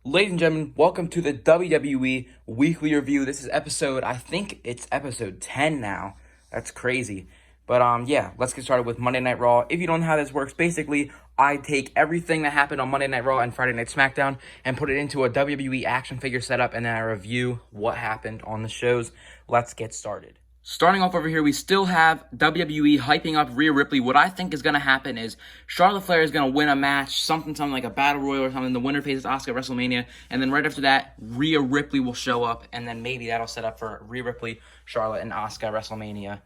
Ladies and gentlemen, welcome to the WWE Weekly Review. This is I think it's episode 10 now. That's crazy. But yeah, let's get started with Monday Night Raw. If you don't know how this works, basically, I take everything that happened on Monday Night Raw and Friday Night SmackDown and put it into a WWE action figure setup, and then I review what happened on the shows. Let's get started. Starting off over here, we still have WWE hyping up Rhea Ripley. What I think is going to happen is Charlotte Flair is going to win a match, something like a Battle Royal or something. The winner faces Asuka at WrestleMania. And then right after that, Rhea Ripley will show up. And then maybe that'll set up for Rhea Ripley, Charlotte, and Asuka at WrestleMania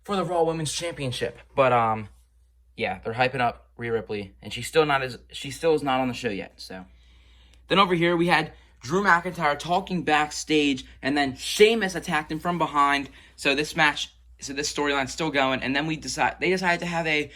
for the Raw Women's Championship. But yeah, they're hyping up Rhea Ripley. And she still is not on the show yet. So then over here, we had Drew McIntyre talking backstage, and then Sheamus attacked him from behind. So this storyline's still going, and then they decided to have a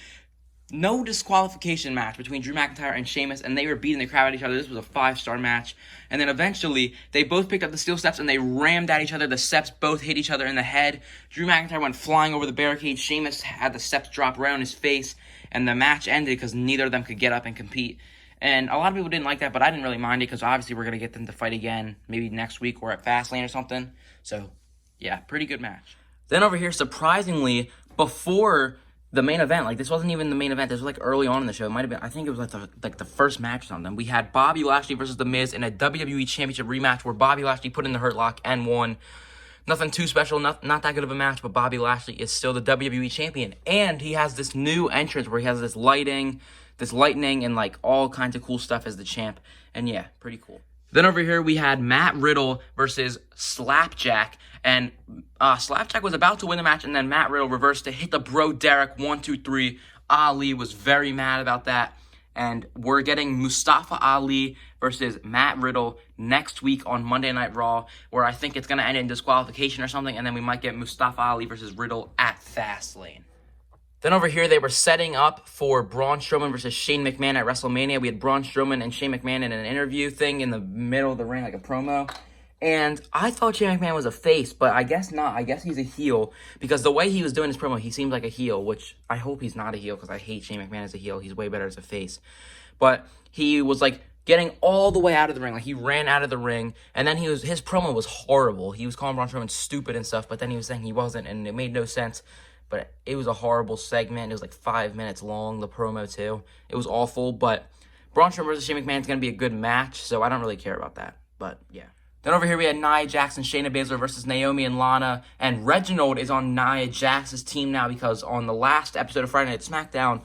no disqualification match between Drew McIntyre and Sheamus, and they were beating the crap out of each other. This was a 5-star match. And then eventually, they both picked up the steel steps, and they rammed at each other. The steps both hit each other in the head. Drew McIntyre went flying over the barricade. Sheamus had the steps drop right on his face, and the match ended because neither of them could get up and compete. And a lot of people didn't like that, but I didn't really mind it because obviously we're going to get them to fight again maybe next week or at Fastlane or something. So, yeah, pretty good match. Then over here, surprisingly, before the main event, this wasn't even the main event. This was early on in the show. It might have been, I think it was the first match or something. We had Bobby Lashley versus The Miz in a WWE Championship rematch where Bobby Lashley put in the Hurt Lock and won. Nothing too special, not that good of a match, but Bobby Lashley is still the WWE Champion. And he has this new entrance where he has this lightning and all kinds of cool stuff as the champ. And yeah, pretty cool. Then over here we had Matt Riddle versus Slapjack. And Slapjack was about to win the match, and then Matt Riddle reversed to hit the Bro Derek 1, 2, 3. Ali was very mad about that. And we're getting Mustafa Ali versus Matt Riddle next week on Monday Night Raw, where I think it's going to end in disqualification or something, and then we might get Mustafa Ali versus Riddle at Fastlane. Then over here, they were setting up for Braun Strowman versus Shane McMahon at WrestleMania. We had Braun Strowman and Shane McMahon in an interview thing in the middle of the ring, like a promo. And I thought Shane McMahon was a face, but I guess not. I guess he's a heel because the way he was doing his promo, he seemed like a heel, which I hope he's not a heel because I hate Shane McMahon as a heel. He's way better as a face. But he was getting all the way out of the ring. He ran out of the ring, and then his promo was horrible. He was calling Braun Strowman stupid and stuff, but then he was saying he wasn't, and it made no sense. But it was a horrible segment. It was 5 minutes long, the promo too. It was awful, but Braun Strowman versus Shane McMahon is going to be a good match, so I don't really care about that. But yeah. Then over here we had Nia Jax and Shayna Baszler versus Naomi and Lana, and Reginald is on Nia Jax's team now because on the last episode of Friday Night SmackDown,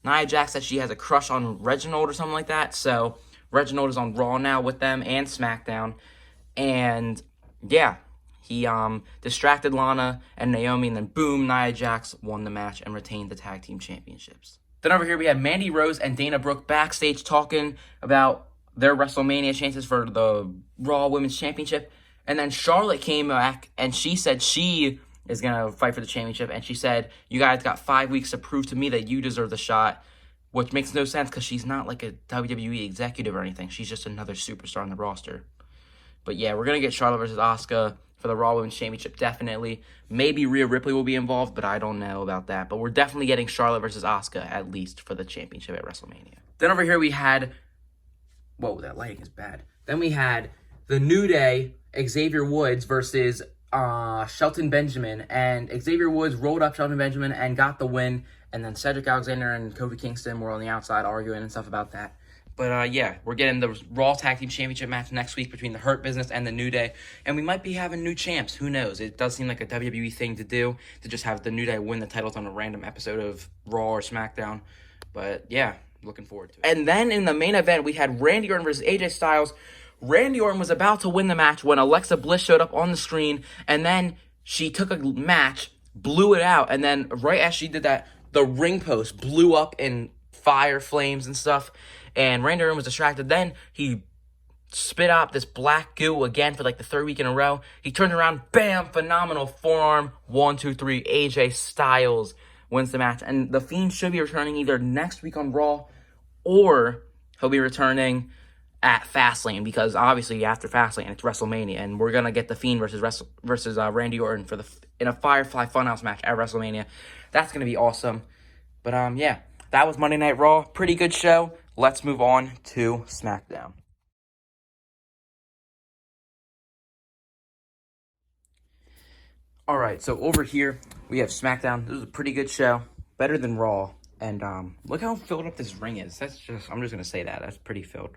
Nia Jax said she has a crush on Reginald or something like that, so Reginald is on Raw now with them and SmackDown, and yeah. He distracted Lana and Naomi, and then boom, Nia Jax won the match and retained the tag team championships. Then over here we had Mandy Rose and Dana Brooke backstage talking about their WrestleMania chances for the Raw Women's Championship. And then Charlotte came back and she said she is going to fight for the championship. And she said, you guys got 5 weeks to prove to me that you deserve the shot, which makes no sense because she's not like a WWE executive or anything. She's just another superstar on the roster. But yeah, we're going to get Charlotte versus Asuka for the Raw Women's Championship, definitely. Maybe Rhea Ripley will be involved, but I don't know about that. But we're definitely getting Charlotte versus Asuka, at least, for the championship at WrestleMania. Then over here we had... Whoa, that lighting is bad. Then we had The New Day, Xavier Woods versus Shelton Benjamin. And Xavier Woods rolled up Shelton Benjamin and got the win. And then Cedric Alexander and Kofi Kingston were on the outside arguing and stuff about that. But yeah, we're getting the Raw Tag Team Championship match next week between the Hurt Business and the New Day. And we might be having new champs. Who knows? It does seem like a WWE thing to do, to just have the New Day win the titles on a random episode of Raw or SmackDown. But yeah, looking forward to it. And then in the main event, we had Randy Orton versus AJ Styles. Randy Orton was about to win the match when Alexa Bliss showed up on the screen. And then she took a match, blew it out. And then right as she did that, the ring post blew up in fire, flames, and stuff. And Randy Orton was distracted. Then he spit out this black goo again for the third week in a row. He turned around, bam, phenomenal forearm. 1, 2, 3, AJ Styles wins the match. And The Fiend should be returning either next week on Raw or he'll be returning at Fastlane because obviously after Fastlane it's WrestleMania and we're going to get The Fiend versus Randy Orton in a Firefly Funhouse match at WrestleMania. That's going to be awesome. But yeah, that was Monday Night Raw. Pretty good show. Let's move on to SmackDown. All right, so over here we have SmackDown. This was a pretty good show, better than Raw. And look how filled up this ring is. I'm just gonna say that. That's pretty filled.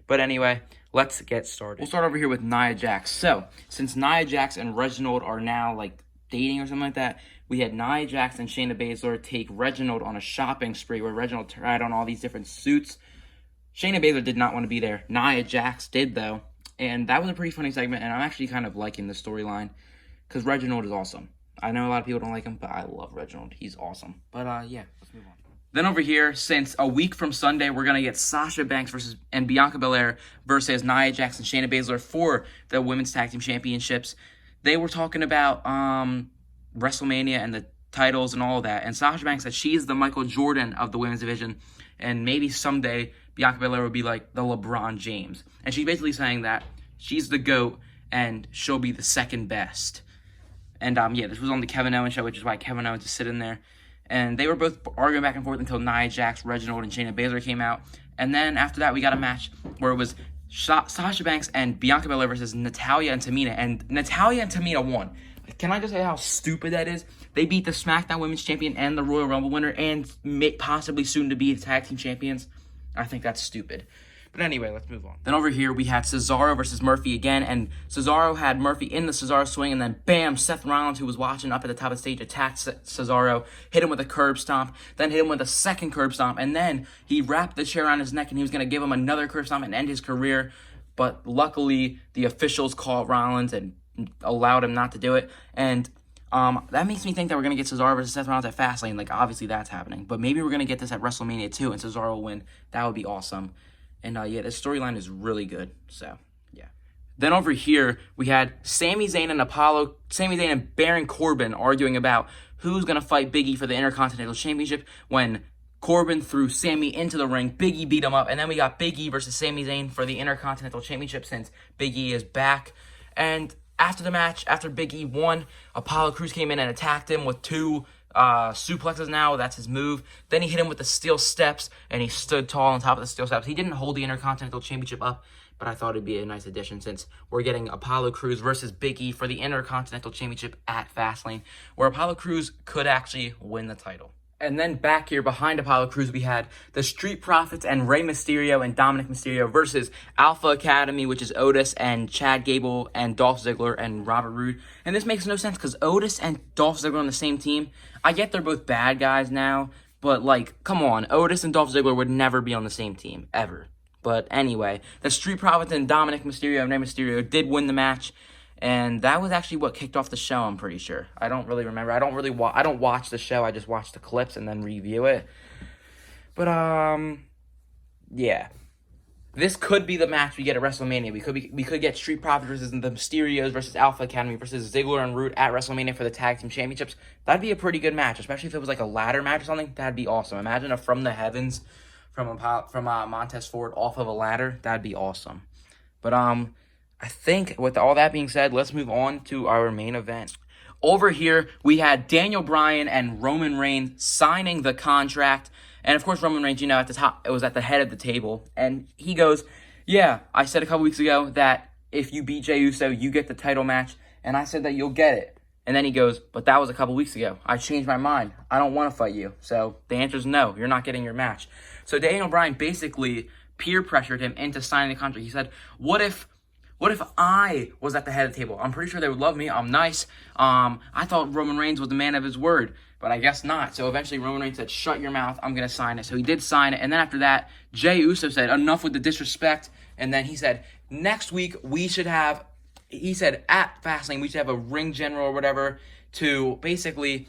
But anyway, let's get started. We'll start over here with Nia Jax. So, since Nia Jax and Reginald are now like dating or something like that, we had Nia Jax and Shayna Baszler take Reginald on a shopping spree where Reginald tried on all these different suits. Shayna Baszler did not want to be there. Nia Jax did, though. And that was a pretty funny segment, and I'm actually kind of liking the storyline because Reginald is awesome. I know a lot of people don't like him, but I love Reginald. He's awesome. But, yeah, let's move on. Then over here, since a week from Sunday, we're going to get Sasha Banks and Bianca Belair versus Nia Jax and Shayna Baszler for the Women's Tag Team Championships. They were talking about WrestleMania and the titles and all of that. And Sasha Banks said she's the Michael Jordan of the women's division. And maybe someday Bianca Belair will be like the LeBron James. And she's basically saying that she's the GOAT and she'll be the second best. And yeah, this was on the Kevin Owens show, which is why Kevin Owens is sitting there. And they were both arguing back and forth until Nia Jax, Reginald, and Shayna Baszler came out. And then after that, we got a match where it was Sasha Banks and Bianca Belair versus Natalya and Tamina. And Natalya and Tamina won. Can I just say how stupid that is? They beat the SmackDown Women's Champion and the Royal Rumble winner and possibly soon to be the Tag Team Champions. I think that's stupid. But anyway, let's move on. Then over here, we had Cesaro versus Murphy again, and Cesaro had Murphy in the Cesaro swing, and then bam, Seth Rollins, who was watching up at the top of the stage, attacked Cesaro, hit him with a curb stomp, then hit him with a second curb stomp, and then he wrapped the chair around his neck, and he was going to give him another curb stomp and end his career, but luckily, the officials caught Rollins and allowed him not to do it, and that makes me think that we're going to get Cesaro versus Seth Rollins at Fastlane. Like, obviously, that's happening, but maybe we're going to get this at WrestleMania too, and Cesaro will win. That would be awesome. And, yeah, this storyline is really good, so, yeah. Then over here, we had Sami Zayn and Baron Corbin arguing about who's going to fight Big E for the Intercontinental Championship when Corbin threw Sami into the ring. Big E beat him up, and then we got Big E versus Sami Zayn for the Intercontinental Championship since Big E is back. And after the match, after Big E won, Apollo Crews came in and attacked him with two suplexes now. That's his move. Then he hit him with the steel steps, and he stood tall on top of the steel steps. He didn't hold the Intercontinental Championship up, but I thought it'd be a nice addition since we're getting Apollo Crews versus Big E for the Intercontinental Championship at Fastlane, where Apollo Crews could actually win the title. And then back here behind Apollo Crews, we had the Street Profits and Rey Mysterio and Dominic Mysterio versus Alpha Academy, which is Otis and Chad Gable and Dolph Ziggler and Robert Roode. And this makes no sense because Otis and Dolph Ziggler on the same team. I get they're both bad guys now, but like, come on, Otis and Dolph Ziggler would never be on the same team, ever. But anyway, the Street Profits and Dominic Mysterio and Rey Mysterio did win the match. And that was actually what kicked off the show, I'm pretty sure. I don't really remember. I don't watch the show. I just watch the clips and then review it. But, yeah. This could be the match we get at WrestleMania. We could get Street Profits versus the Mysterios versus Alpha Academy versus Ziggler and Roode at WrestleMania for the Tag Team Championships. That'd be a pretty good match, especially if it was like a ladder match or something. That'd be awesome. Imagine a From the Heavens from Montez Ford off of a ladder. That'd be awesome. But, I think with all that being said, let's move on to our main event. Over here, we had Daniel Bryan and Roman Reigns signing the contract. And of course, Roman Reigns, at the top, it was at the head of the table. And he goes, yeah, I said a couple weeks ago that if you beat Jey Uso, you get the title match. And I said that you'll get it. And then he goes, but that was a couple weeks ago. I changed my mind. I don't want to fight you. So the answer is no, you're not getting your match. So Daniel Bryan basically peer pressured him into signing the contract. He said, what if I was at the head of the table? I'm pretty sure they would love me. I'm nice. I thought Roman Reigns was the man of his word, but I guess not. So eventually Roman Reigns said, shut your mouth. I'm going to sign it. So he did sign it. And then after that, Jey Uso said, enough with the disrespect. And then he said, next week at Fastlane, we should have a ring general or whatever to basically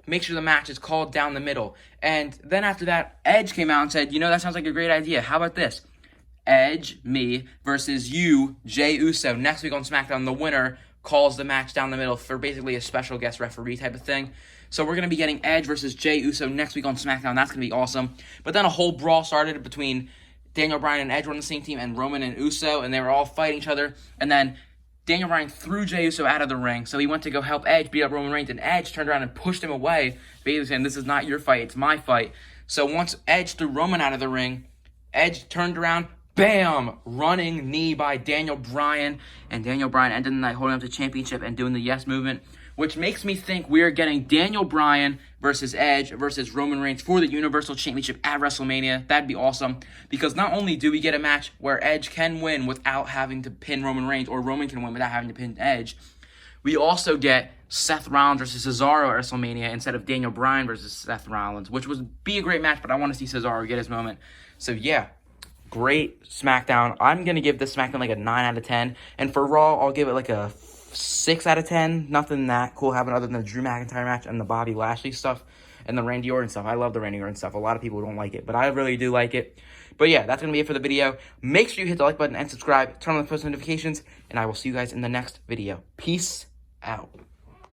make sure the match is called down the middle. And then after that, Edge came out and said, that sounds like a great idea. How about this? Edge, me, versus you, Jey Uso, next week on SmackDown. The winner calls the match down the middle for basically a special guest referee type of thing. So we're going to be getting Edge versus Jey Uso next week on SmackDown. That's going to be awesome. But then a whole brawl started between Daniel Bryan and Edge were on the same team, and Roman and Uso, and they were all fighting each other. And then Daniel Bryan threw Jey Uso out of the ring, so he went to go help Edge beat up Roman Reigns, and Edge turned around and pushed him away, basically saying, this is not your fight, it's my fight. So once Edge threw Roman out of the ring, Edge turned around, bam! Running knee by Daniel Bryan. And Daniel Bryan ended the night holding up the championship and doing the yes movement, which makes me think we're getting Daniel Bryan versus Edge versus Roman Reigns for the Universal Championship at WrestleMania. That'd be awesome, because not only do we get a match where Edge can win without having to pin Roman Reigns, or Roman can win without having to pin Edge, we also get Seth Rollins versus Cesaro at WrestleMania instead of Daniel Bryan versus Seth Rollins, which would be a great match, but I want to see Cesaro get his moment. So yeah, great SmackDown. I'm going to give this SmackDown like a 9 out of 10. And for Raw, I'll give it like a 6 out of 10. Nothing that cool happened other than the Drew McIntyre match and the Bobby Lashley stuff and the Randy Orton stuff. I love the Randy Orton stuff. A lot of people don't like it, but I really do like it. But yeah, that's going to be it for the video. Make sure you hit the like button and subscribe. Turn on the post notifications, and I will see you guys in the next video. Peace out.